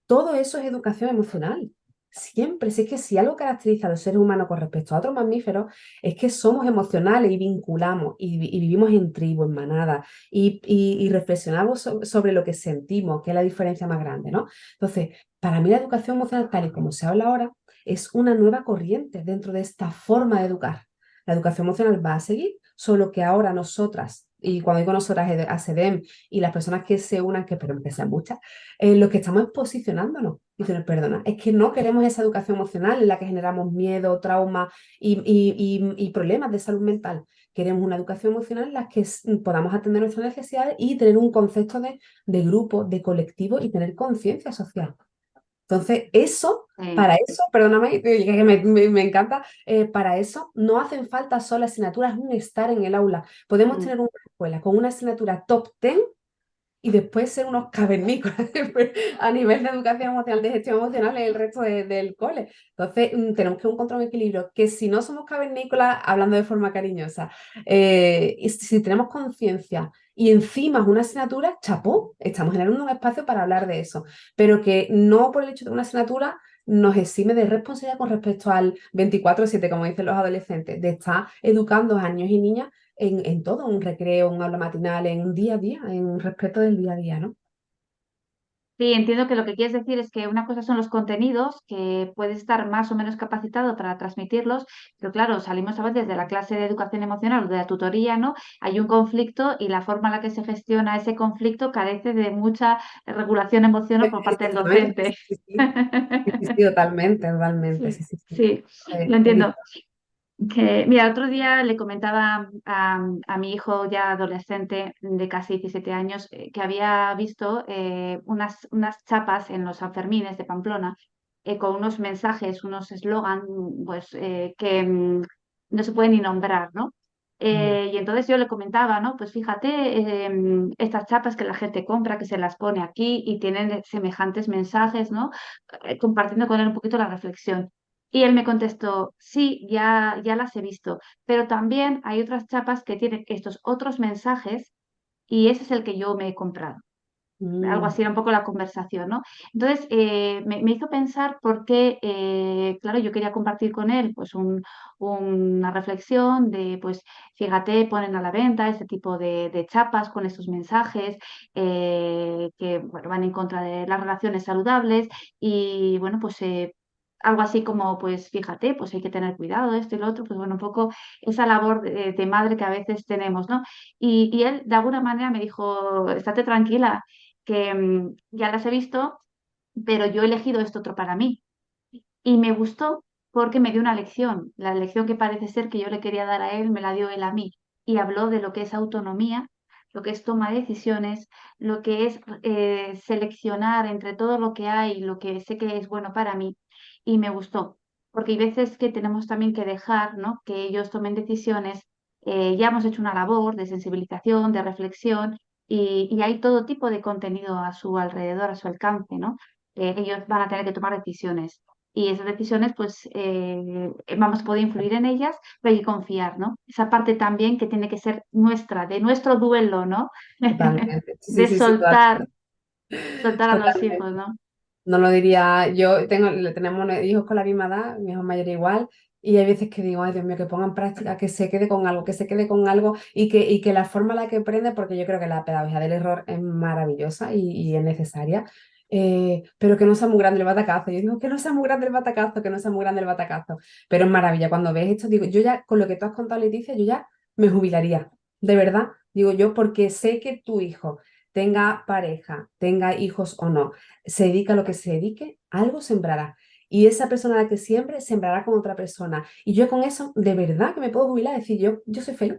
todo eso es educación emocional. Siempre, si es que si algo caracteriza a los seres humanos con respecto a otros mamíferos, es que somos emocionales y vinculamos y vivimos en tribu, en manada, y reflexionamos sobre lo que sentimos, que es la diferencia más grande, ¿no? Entonces, para mí la educación emocional, tal y como se habla ahora, es una nueva corriente dentro de esta forma de educar. La educación emocional va a seguir, solo que ahora nosotras, y cuando digo nosotras, es a SEDEM y las personas que se unan, que espero que sean muchas, lo que estamos es posicionándonos. Diciendo, perdona, es que no queremos esa educación emocional en la que generamos miedo, trauma y problemas de salud mental. Queremos una educación emocional en la que podamos atender nuestras necesidades y tener un concepto de grupo, de colectivo y tener conciencia social. Entonces, eso, Sí. para eso, perdóname, que me encanta, para eso no hacen falta solo asignaturas, un estar en el aula. Podemos Mm. tener una escuela con una asignatura top 10 y después ser unos cavernícolas a nivel de educación emocional, de gestión emocional en el resto del cole. Entonces, tenemos que encontrar un equilibrio que si no somos cavernícolas, hablando de forma cariñosa, y si tenemos conciencia y encima es una asignatura, chapó, estamos generando un espacio para hablar de eso, pero que no por el hecho de una asignatura nos exime de responsabilidad con respecto al 24/7, como dicen los adolescentes, de estar educando a niños y niñas en todo, un recreo, un aula matinal, en un día a día, en un respeto del día a día, ¿no? Sí, entiendo que lo que quieres decir es que una cosa son los contenidos, que puedes estar más o menos capacitado para transmitirlos, pero claro, salimos a veces de la clase de educación emocional o de la tutoría, ¿no? Hay un conflicto y la forma en la que se gestiona ese conflicto carece de mucha regulación emocional por parte del Exactamente, docente. sí, sí, sí, sí, sí, totalmente, totalmente, sí, Sí, sí, sí. sí, lo Es entiendo. Mira, otro día le comentaba a mi hijo ya adolescente de casi 17 años que había visto unas chapas en los Sanfermines de Pamplona con unos mensajes, unos eslogan pues, que no se pueden ni nombrar, ¿no? ya. Y entonces yo le comentaba, ¿no? Pues fíjate, estas chapas que la gente compra, que se las pone aquí y tienen semejantes mensajes, ¿no? Compartiendo con él un poquito la reflexión. Y él me contestó, sí, ya las he visto, pero también hay otras chapas que tienen estos otros mensajes y ese es el que yo me he comprado. Algo Mm, así era un poco la conversación, ¿no? Entonces, me hizo pensar por qué, claro, yo quería compartir con él pues una reflexión de, pues, fíjate, ponen a la venta este tipo de chapas con estos mensajes que, bueno, van en contra de las relaciones saludables y, bueno, pues algo así como, pues fíjate, pues hay que tener cuidado, esto y lo otro, pues bueno, un poco esa labor de madre que a veces tenemos, ¿no? Y él, de alguna manera, me dijo, estate tranquila, que ya las he visto, pero yo he elegido esto otro para mí. Y me gustó porque me dio una lección. La lección que parece ser que yo le quería dar a él, me la dio él a mí. Y habló de lo que es autonomía, lo que es toma de decisiones, lo que es seleccionar entre todo lo que hay, lo que sé que es bueno para mí. Y me gustó, porque hay veces que tenemos también que dejar, ¿no? Que ellos tomen decisiones. Ya hemos hecho una labor de sensibilización, de reflexión, y hay todo tipo de contenido a su alrededor, a su alcance, ¿no? Ellos van a tener que tomar decisiones y esas decisiones, pues vamos a poder influir en ellas, pero hay que confiar, ¿no? Esa parte también que tiene que ser nuestra, de nuestro duelo, ¿no? totalmente, sí, sí, De sí, sí, soltar, soltar a los hijos, totalmente. ¿no? No lo diría, yo tengo, tenemos hijos con la misma edad, mi hijo mayor igual, y hay veces que digo, ay Dios mío, que ponga en práctica, que se quede con algo, que se quede con algo y que la forma en la que aprende, porque yo creo que la pedagogía del error es maravillosa y es necesaria, pero que no sea muy grande el batacazo. Yo digo, que no sea muy grande el batacazo, que no sea muy grande el batacazo, pero es maravilla. Cuando ves esto, digo, yo ya, con lo que tú has contado, Leticia, yo ya me jubilaría, de verdad, digo yo, porque sé que tu hijo tenga pareja, tenga hijos o no, se dedica a lo que se dedique, algo sembrará. Y esa persona a la que siembre, sembrará con otra persona. Y yo con eso, de verdad que me puedo jubilar, decir, yo soy feliz.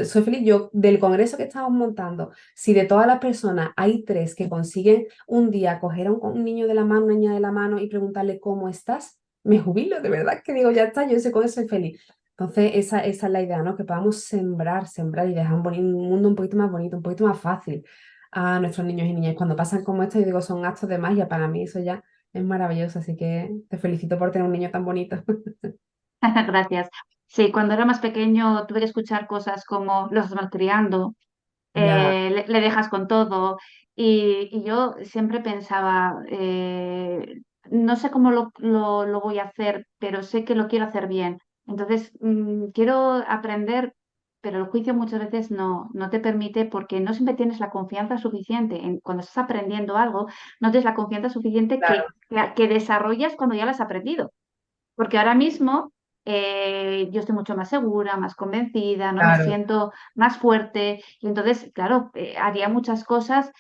Soy feliz. Yo, del congreso que estamos montando, si de todas las personas hay tres que consiguen un día coger a un niño de la mano, una niña de la mano y preguntarle cómo estás, me jubilo, de verdad que digo, ya está, yo sé, con eso soy feliz. Entonces, esa es la idea, ¿no? Que podamos sembrar, sembrar y dejar un mundo un poquito más bonito, un poquito más fácil. a nuestros niños y niñas. Y cuando pasan como esto, yo digo, son actos de magia. Para mí eso ya es maravilloso, así que te felicito por tener un niño tan bonito. Gracias. Sí, cuando era más pequeño tuve que escuchar cosas como los estás malcriando, Ya, le dejas con todo. Y yo siempre pensaba, no sé cómo lo voy a hacer, pero sé que lo quiero hacer bien. Entonces, quiero aprender, pero el juicio muchas veces no te permite porque no siempre tienes la confianza suficiente. Cuando estás aprendiendo algo, no tienes la confianza suficiente claro, que desarrollas cuando ya lo has aprendido. Porque ahora mismo yo estoy mucho más segura, más convencida, ¿no? Me claro. siento más fuerte y entonces, claro, haría muchas cosas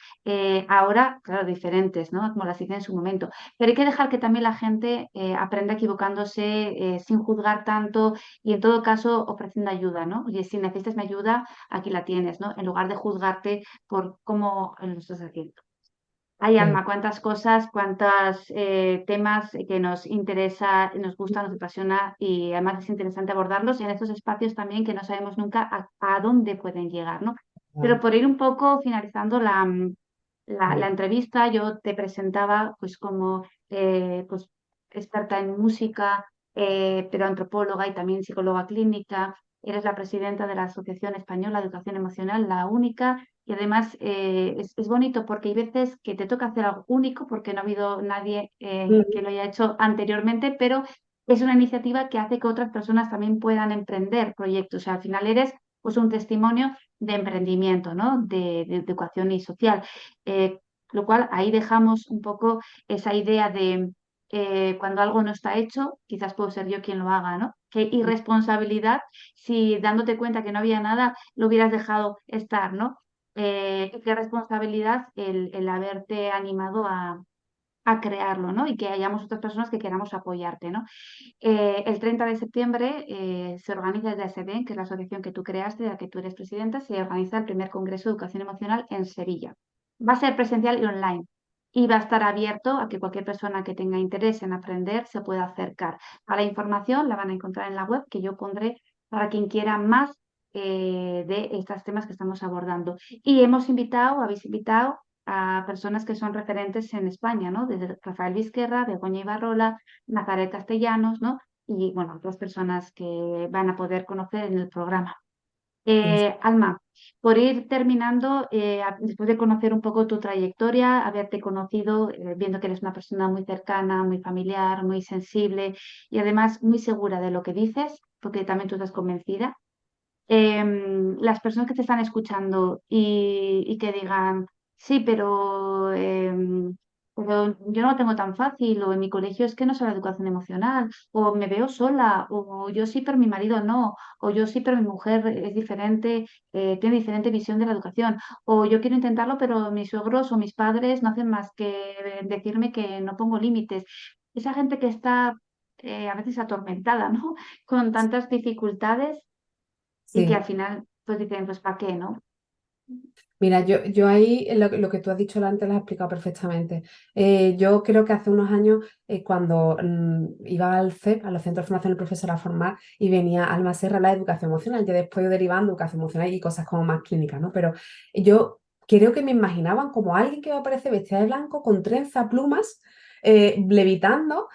ahora, claro, diferentes, ¿no? Como las hice en su momento. Pero hay que dejar que también la gente aprenda equivocándose sin juzgar tanto y en todo caso ofreciendo ayuda, ¿no? Oye, si necesitas mi ayuda, aquí la tienes, ¿no? En lugar de juzgarte por cómo lo estás haciendo. Ay, Sí, Alma, cuántas cosas, cuántos temas que nos interesa, nos gusta, nos apasiona y además es interesante abordarlos en estos espacios también que no sabemos nunca a dónde pueden llegar, ¿no? ah, Pero por ir un poco finalizando la sí, entrevista, yo te presentaba pues como pues, experta en música, pero antropóloga y también psicóloga clínica. Eres la presidenta de la Asociación Española de Educación Emocional, la única y además es bonito porque hay veces que te toca hacer algo único porque no ha habido nadie que ujú, lo haya hecho anteriormente, pero es una iniciativa que hace que otras personas también puedan emprender proyectos. O sea, al final eres pues un testimonio de emprendimiento, ¿no? De educación y social. Eh, lo cual ahí dejamos un poco esa idea de cuando algo no está hecho, quizás puedo ser yo quien lo haga, ¿no? Qué irresponsabilidad si dándote cuenta que no había nada, lo hubieras dejado estar, ¿no? Y qué responsabilidad el haberte animado a crearlo, ¿no? Y que hayamos otras personas que queramos apoyarte, ¿no? El 30 de septiembre se organiza desde ASEDEN, que es la asociación que tú creaste, de la que tú eres presidenta, se organiza el primer Congreso de Educación Emocional en Sevilla. Va a ser presencial y online. Y va a estar abierto a que cualquier persona que tenga interés en aprender se pueda acercar. A la información la van a encontrar en la web que yo pondré para quien quiera más de estos temas que estamos abordando. Y habéis invitado a personas que son referentes en España, ¿no? Desde Rafael Vizquerra, Begoña Ibarrola, Nazaret Castellanos, ¿no? Y bueno, otras personas que van a poder conocer en el programa. sí, Alma, por ir terminando, después de conocer un poco tu trayectoria, haberte conocido, viendo que eres una persona muy cercana, muy familiar, muy sensible y además muy segura de lo que dices, porque también tú estás convencida, las personas que te están escuchando y que digan, sí, pero yo no lo tengo tan fácil, o en mi colegio es que no sé la educación emocional, o me veo sola, o yo sí, pero mi marido no, o yo sí, pero mi mujer es diferente, tiene diferente visión de la educación, o yo quiero intentarlo, pero mis suegros o mis padres no hacen más que decirme que no pongo límites. Esa gente que está a veces atormentada, ¿no? Con tantas dificultades y que sí. al final pues dicen, pues ¿para qué, no? Mira, yo ahí lo que tú has dicho antes lo has explicado perfectamente. Yo creo que hace unos años, cuando iba al CEP, a los Centros de Formación del Profesor a formar, y venía Alma Serra a la educación emocional, yo después derivando educación emocional y cosas como más clínicas, ¿no? Pero yo creo que me imaginaban como alguien que me aparece vestida de blanco con trenza, plumas, levitando.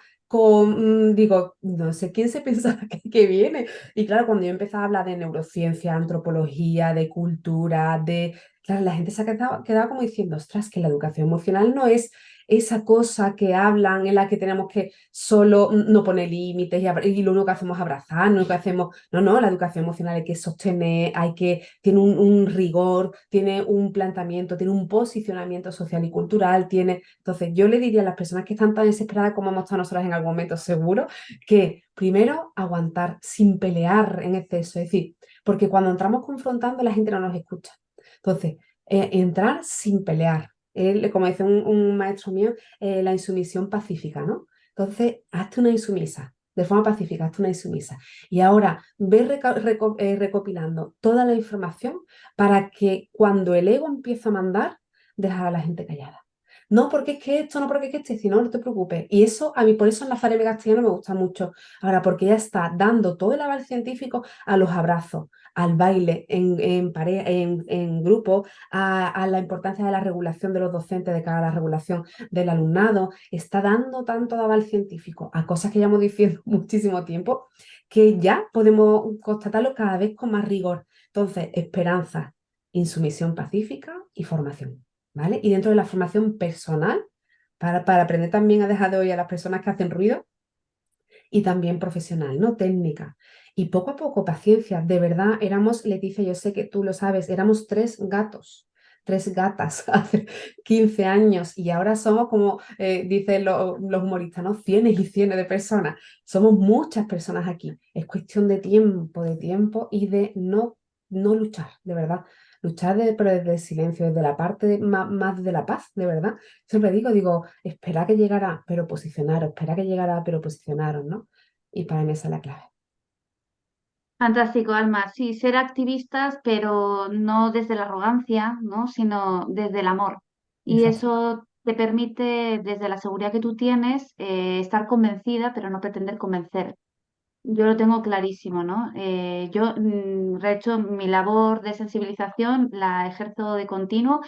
Digo, no sé quién se pensaba que viene. Y claro, cuando yo empezaba a hablar de neurociencia, antropología, de cultura, de claro, la gente se ha quedado como diciendo, ostras, que la educación emocional no es esa cosa que hablan en la que tenemos que solo no poner límites y lo único que hacemos es abrazar, lo único que hacemos, no, la educación emocional hay que sostener, tiene un rigor, tiene un planteamiento, tiene un posicionamiento social y cultural, entonces yo le diría a las personas que están tan desesperadas como hemos estado nosotras en algún momento, seguro, que primero aguantar sin pelear en exceso, es decir, porque cuando entramos confrontando la gente no nos escucha. Entonces, entrar sin pelear. Como dice un maestro mío, la insumisión pacífica, ¿no? Entonces, hazte una insumisa, de forma pacífica, hazte una insumisa. Y ahora, ve recopilando toda la información para que cuando el ego empiece a mandar, dejar a la gente callada. no porque es que esto, no porque es que esto, y si no, no te preocupes. Y eso, a mí por eso en la Farebe Castellano me gusta mucho. Ahora, porque ella está dando todo el aval científico a los abrazos, al baile, en grupo, a la importancia de la regulación de los docentes de cara a la regulación del alumnado. Está dando tanto de aval científico a cosas que llevamos diciendo muchísimo tiempo que ya podemos constatarlo cada vez con más rigor. Entonces, esperanza, insumisión pacífica y formación, ¿vale? Y dentro de la formación personal, para aprender también a dejar de oír a las personas que hacen ruido, y también profesional, ¿no? Técnica. Y poco a poco, paciencia, de verdad, éramos, Leticia, yo sé que tú lo sabes, éramos tres gatos, tres gatas hace 15 años y ahora somos como dicen los humoristas, ¿no? Cienes y cienes de personas. Somos muchas personas aquí. Es cuestión de tiempo y de no luchar, de verdad. Luchar pero desde el silencio, desde la parte más de la paz, de verdad. Siempre digo, espera que llegará, pero posicionaros, espera que llegará, pero posicionaros, ¿no? Y para mí esa es la clave. Fantástico, Alma. Sí, ser activistas, pero no desde la arrogancia, ¿no? Sino desde el amor. Y Exacto. eso te permite, desde la seguridad que tú tienes, estar convencida, pero no pretender convencer. Yo lo tengo clarísimo, ¿no? Yo, de hecho, mi labor de sensibilización la ejerzo de continuo,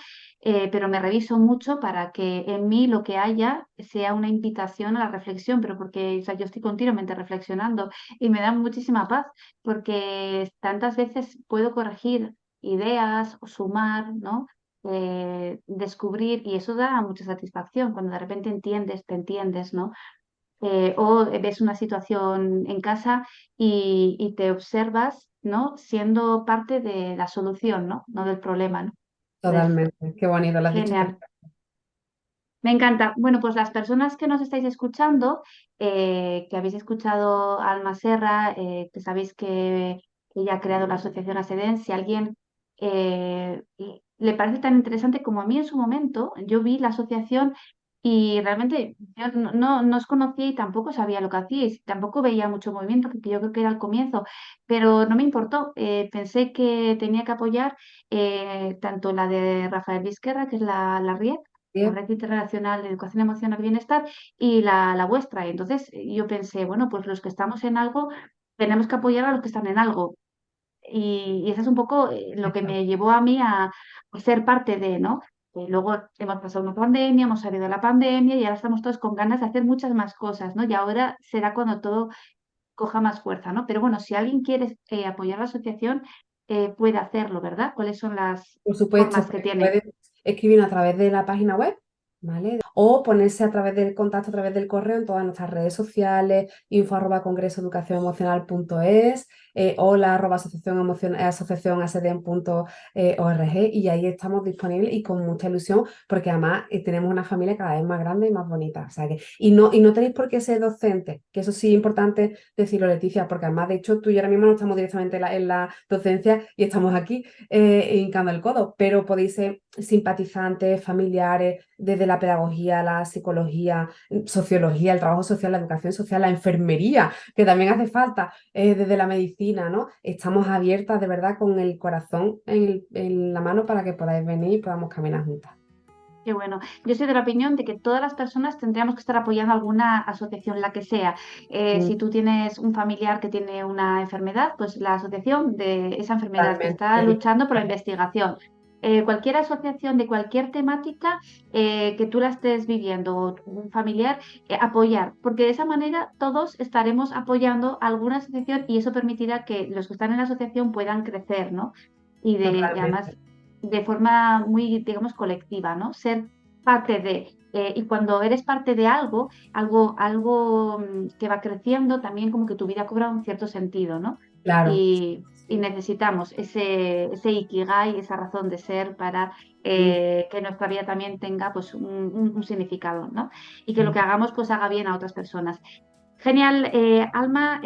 pero me reviso mucho para que en mí lo que haya sea una invitación a la reflexión, pero porque, o sea, yo estoy continuamente reflexionando y me da muchísima paz, porque tantas veces puedo corregir ideas o sumar, ¿no? Descubrir, y eso da mucha satisfacción cuando de repente entiendes, te entiendes, ¿no? O ves una situación en casa y te observas, ¿no? Siendo parte de la solución, ¿no? No del problema, ¿no? Entonces, Totalmente. Qué bonito, lo has dicho genial. perfecto. Me encanta. Bueno, pues las personas que nos estáis escuchando, que habéis escuchado a Alma Serra, que sabéis que ella ha creado la Asociación ASEDEN, si a alguien le parece tan interesante como a mí en su momento, yo vi la asociación y realmente yo no os conocía y tampoco sabía lo que hacíais, tampoco veía mucho movimiento, porque yo creo que era el comienzo, pero no me importó. Pensé que tenía que apoyar tanto la de Rafael Vizquerra, que es la RIE, la Bien, Red Internacional de Educación Emocional y Bienestar, y la vuestra. Y entonces yo pensé, bueno, pues los que estamos en algo, tenemos que apoyar a los que están en algo. Y eso es un poco lo que eso. me llevó a mí a ser parte de, ¿no? Luego hemos pasado una pandemia, hemos salido de la pandemia y ahora estamos todos con ganas de hacer muchas más cosas, ¿no? Y ahora será cuando todo coja más fuerza, ¿no? Pero bueno, si alguien quiere apoyar la asociación, puede hacerlo, ¿verdad? ¿Cuáles son las Por supuesto, formas que pues tiene? puedes escribirnos a través de la página web, ¿vale? O ponerse a través del contacto, a través del correo en todas nuestras redes sociales, info@congresoeducacionemocional.es, hola asociacionaseden.org, y ahí estamos disponibles y con mucha ilusión porque además tenemos una familia cada vez más grande y más bonita. O sea y no tenéis por qué ser docentes, que eso sí es importante decirlo, Leticia, porque además, de hecho, tú y yo ahora mismo no estamos directamente en la docencia y estamos aquí hincando el codo, pero podéis ser simpatizantes, familiares, desde la pedagogía, la psicología, sociología, el trabajo social, la educación social, la enfermería, que también hace falta, desde la medicina, ¿no? Estamos abiertas de verdad con el corazón en la mano para que podáis venir y podamos caminar juntas. Qué bueno. Yo soy de la opinión de que todas las personas tendríamos que estar apoyando alguna asociación, la que sea. Mm, Si tú tienes un familiar que tiene una enfermedad, pues la asociación de esa enfermedad que está Totalmente. luchando por la investigación. Cualquier asociación de cualquier temática que tú la estés viviendo, o un familiar, apoyar, porque de esa manera todos estaremos apoyando alguna asociación y eso permitirá que los que están en la asociación puedan crecer, ¿no? Y además Totalmente. de forma muy, digamos, colectiva, ¿no? Ser parte de, y cuando eres parte de algo que va creciendo, también como que tu vida cobra un cierto sentido, ¿no? Claro. Y necesitamos ese ikigai, esa razón de ser para Mm, que nuestra vida también tenga pues un significado, ¿no? Y que lo que mm. hagamos pues haga bien a otras personas. Genial, Alma.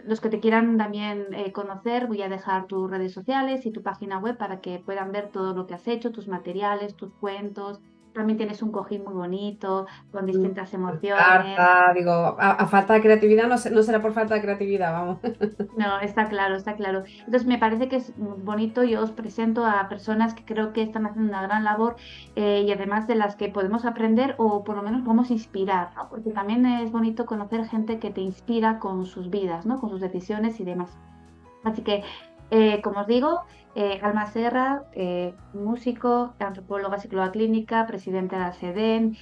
Los que te quieran también conocer, voy a dejar tus redes sociales y tu página web para que puedan ver todo lo que has hecho, tus materiales, tus cuentos, también tienes un cojín muy bonito, con Mm, distintas emociones. Carta, digo, a falta de creatividad no será por falta de creatividad, vamos. No, está claro, está claro. Entonces me parece que es muy bonito. Yo os presento a personas que creo que están haciendo una gran labor y además de las que podemos aprender o por lo menos podemos inspirar, ¿no? Porque también es bonito conocer gente que te inspira con sus vidas, ¿no? Con sus decisiones y demás. Así que, como os digo, Alma Serra, músico, antropóloga, psicóloga clínica, presidenta de la SEDEN,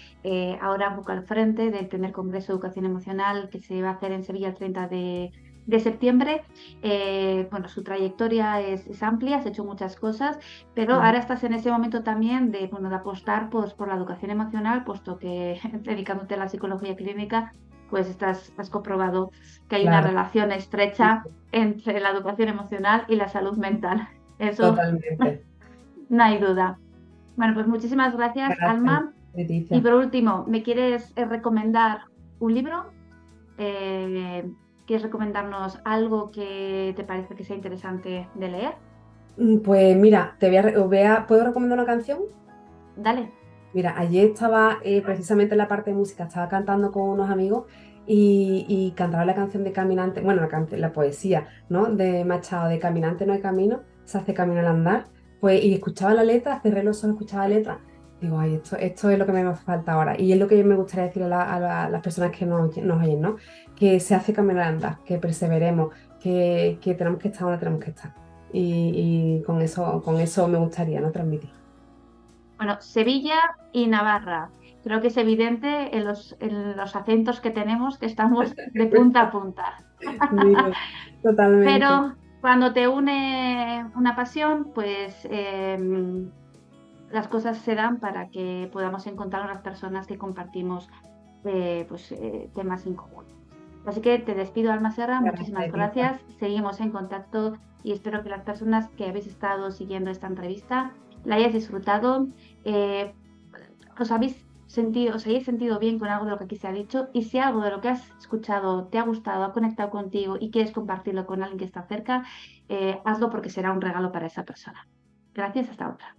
ahora un poco al frente del primer Congreso de Educación Emocional que se va a hacer en Sevilla el 30 de septiembre. Bueno, su trayectoria es amplia, has hecho muchas cosas, pero Ujú. ahora estás en ese momento también de, bueno, de apostar pues, por la educación emocional, puesto que dedicándote a la psicología clínica, pues has comprobado que hay una Claro, relación sí, estrecha entre la educación emocional y la salud mental. Eso totalmente. no hay duda. Bueno, pues muchísimas gracias, Gracias, Alma. Y Leticia. por último, ¿me quieres recomendar un libro? Eh, ¿Quieres recomendarnos algo que te parece que sea interesante de leer? Pues mira, ¿puedo recomendar una canción? Dale. Mira, ayer estaba precisamente en la parte de música, estaba cantando con unos amigos y cantaba la canción de Caminante, bueno, la poesía, ¿no? De Machado, de Caminante no hay camino, se hace camino al andar. Pues, y escuchaba la letra, cerré los ojos, escuchaba la letra. Digo, ay, esto es lo que me hace falta ahora. Y es lo que me gustaría decir a las personas que nos oyen, ¿no? Que se hace camino al andar, que perseveremos, que tenemos que estar donde tenemos que estar. Y con eso me gustaría, ¿no? Transmitir. Bueno, Sevilla y Navarra. Creo que es evidente en los acentos que tenemos que estamos de punta a punta. Digo, totalmente. Pero cuando te une una pasión, pues las cosas se dan para que podamos encontrar unas personas que compartimos temas en común. Así que te despido, Alma Serra, Gracias, muchísimas Leticia. gracias. Seguimos en contacto y espero que las personas que habéis estado siguiendo esta entrevista la hayáis disfrutado. eh, os hayáis sentido bien con algo de lo que aquí se ha dicho y si algo de lo que has escuchado te ha gustado, ha conectado contigo y quieres compartirlo con alguien que está cerca, hazlo porque será un regalo para esa persona. Gracias, hasta otra.